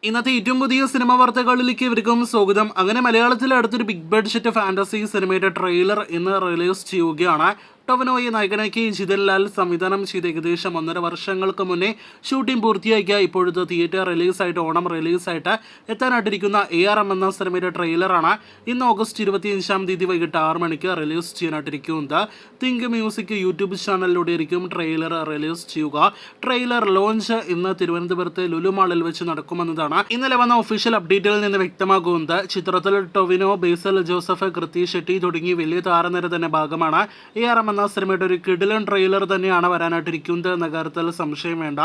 ഇന്നത്തെ ഏറ്റവും പുതിയ സിനിമ വാർത്തകളിലേക്ക് ഇവർക്കും സ്വാഗതം. അങ്ങനെ മലയാളത്തിലെ അടുത്തൊരു ബിഗ് ബഡ്ജറ്റ് ഫാന്റസി സിനിമയുടെ ട്രെയിലർ ഇന്ന് റിലീസ് ചെയ്യുകയാണ്. ടൊവിനോയെ നായകനാക്കി ജിതൻ ലാൽ സംവിധാനം ചെയ്ത് ഏകദേശം 1.5 വർഷങ്ങൾക്ക് മുന്നേ ഷൂട്ടിംഗ് പൂർത്തിയാക്കിയ ഇപ്പോഴത്തെ തിയേറ്റർ റിലീസായിട്ട് ഓണം റിലീസായിട്ട് എത്താനായിട്ടിരിക്കുന്ന ARM എന്ന സിനിമയുടെ ട്രെയിലറാണ് ഇന്ന് ഓഗസ്റ്റ് 25-ാം തീയതി വൈകിട്ട് 6 മണിക്ക് റിലീസ് ചെയ്യാനായിട്ടിരിക്കുന്നത്. തിങ്ക് മ്യൂസിക് യൂട്യൂബ് ചാനലിലൂടെ ആയിരിക്കും ട്രെയിലർ റിലീസ് ചെയ്യുക. ട്രെയിലർ ലോഞ്ച് ഇന്ന് തിരുവനന്തപുരത്തെ ലുലു മാളിൽ വെച്ച് നടക്കുമെന്നതാണ് ഇന്നലെ വന്ന ഒഫീഷ്യൽ അപ്ഡേറ്റിൽ നിന്ന് വ്യക്തമാകുന്നത്. ചിത്രത്തിൽ ടൊവിനോ, ബേസൽ ജോസഫ്, കൃതി ഷെട്ടി തുടങ്ങി വലിയ താരനിര തന്നെ ഭാഗമാണ്. ARM എന്ന സിനിമയുടെ ഒരു കിടിലൻ ട്രെയിലർ തന്നെയാണ് വരാനായിട്ടിരിക്കുന്നത് എന്ന കാര്യത്തിൽ സംശയം വേണ്ട.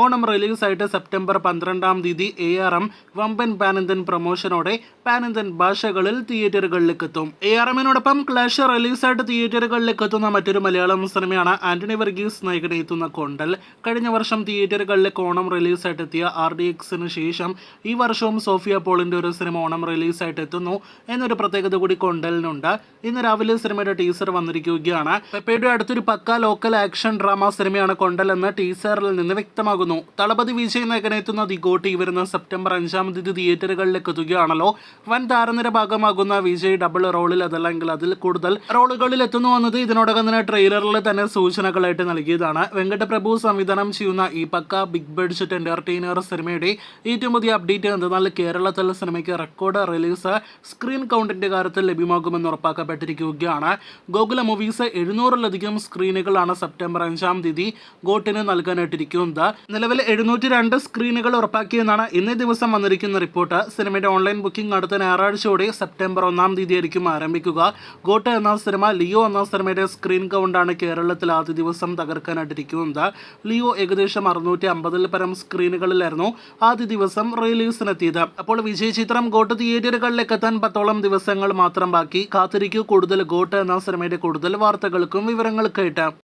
ഓണം റിലീസായിട്ട് സെപ്റ്റംബർ 12-ാം തീയതി ARM വമ്പൻ പാൻ ഇന്ത്യൻ പ്രൊമോഷനോടെ പാൻ ഇന്ത്യൻ ഭാഷകളിൽ തിയേറ്ററുകളിലേക്ക് എത്തും. ARMനോടൊപ്പം ക്ലാഷ് റിലീസായിട്ട് തിയേറ്ററുകളിലേക്ക് എത്തുന്ന മറ്റൊരു മലയാളം സിനിമയാണ് ആന്റണി വർഗീസ് നായകനെ എത്തുന്ന കൊണ്ടൽ. കഴിഞ്ഞ വർഷം തിയേറ്ററുകളിലേക്ക് ഓണം റിലീസായിട്ട് എത്തിയ RDXന് ശേഷം ഈ വർഷവും സോഫിയ പോളിന്റെ ഒരു സിനിമ ഓണം റിലീസായിട്ട് എത്തുന്നു എന്നൊരു പ്രത്യേകത കൂടി കൊണ്ടലിനുണ്ട്. ഇന്ന് രാവിലെ സിനിമയുടെ ടീസർ വന്നിരിക്കുകയാണ്. പെപ്പയുടെ അടുത്തൊരു പക്ക ലോക്കൽ ആക്ഷൻ ഡ്രാമ സിനിമയാണ് കൊണ്ടൽ എന്ന് ടീസറിൽ നിന്ന് വ്യക്തമാകുന്നു. തളപതി വിജയ് നായകനെത്തുന്ന ദി ഗോട്ടി വരുന്ന സെപ്റ്റംബർ 5-ാം തീയതി തിയേറ്ററുകളിലേക്ക് എത്തുകയാണല്ലോ. വൻ താരനിര ഭാഗമാകുന്ന വിജയ് ഡബിൾ റോളിൽ അതല്ലെങ്കിൽ അതിൽ കൂടുതൽ റോളുകളിൽ എത്തുന്നു എന്നത് ഇതിനോടകം തന്നെ ട്രെയിലറിൽ തന്നെ സൂചനകളായിട്ട് നൽകിയതാണ്. വെങ്കടപ്രഭു സംവിധാനം ചെയ്യുന്ന ഈ പക്ക ബിഗ് ബഡ്ജറ്റ് എന്റർടൈനർ സിനിമയുടെ ഏറ്റവും പുതിയ അപ്ഡേറ്റ് എന്തെന്നാൽ കേരളത്തിൽ സിനിമയ്ക്ക് റെക്കോർഡ് റിലീസ് സ്ക്രീൻ കൗണ്ടിന്റെ കാര്യത്തിൽ ലഭ്യമാകുമെന്ന് ഉറപ്പാക്കപ്പെട്ടിരിക്കുകയാണ്. ഗോകുല മൂവീസ് 700-ലധികം സ്ക്രീനുകളാണ് സെപ്റ്റംബർ 5-ാം തീയതി ഗോട്ടിന് നൽകാനായിട്ടിരിക്കുന്നത്. നിലവിൽ 702 സ്ക്രീനുകൾ ഉറപ്പാക്കിയെന്നാണ് ഇന്നേ ദിവസം വന്നിരിക്കുന്ന റിപ്പോർട്ട്. സിനിമയുടെ ഓൺലൈൻ ബുക്കിംഗ് അടുത്ത ഞായറാഴ്ചയോടെ സെപ്റ്റംബർ 1-ാം തീയതി ആയിരിക്കും ആരംഭിക്കുക. ഗോട്ട് എന്ന സിനിമ ലിയോ എന്ന സിനിമയുടെ സ്ക്രീൻ കൗണ്ടാണ് കേരളത്തിൽ ആദ്യ ദിവസം തകർക്കാനായിട്ടിരിക്കുന്നത്. ലിയോ ഏകദേശം 650-ൽ പരം സ്ക്രീനുകളിലായിരുന്നു ആദ്യ ദിവസം റിലീസിനെത്തിയത്. അപ്പോൾ വിജയ് ചിത്രം ഗോട്ട് തിയേറ്ററുകളിലേക്ക് എത്താൻ 10ഓളം ദിവസങ്ങൾ മാത്രം ബാക്കി. കാത്തിരിക്കൂ കൂടുതൽ ഗോട്ട് എന്ന സിനിമയുടെ കൂടുതൽ വാർത്തകൾക്കും വിവരങ്ങൾക്കായിട്ട്.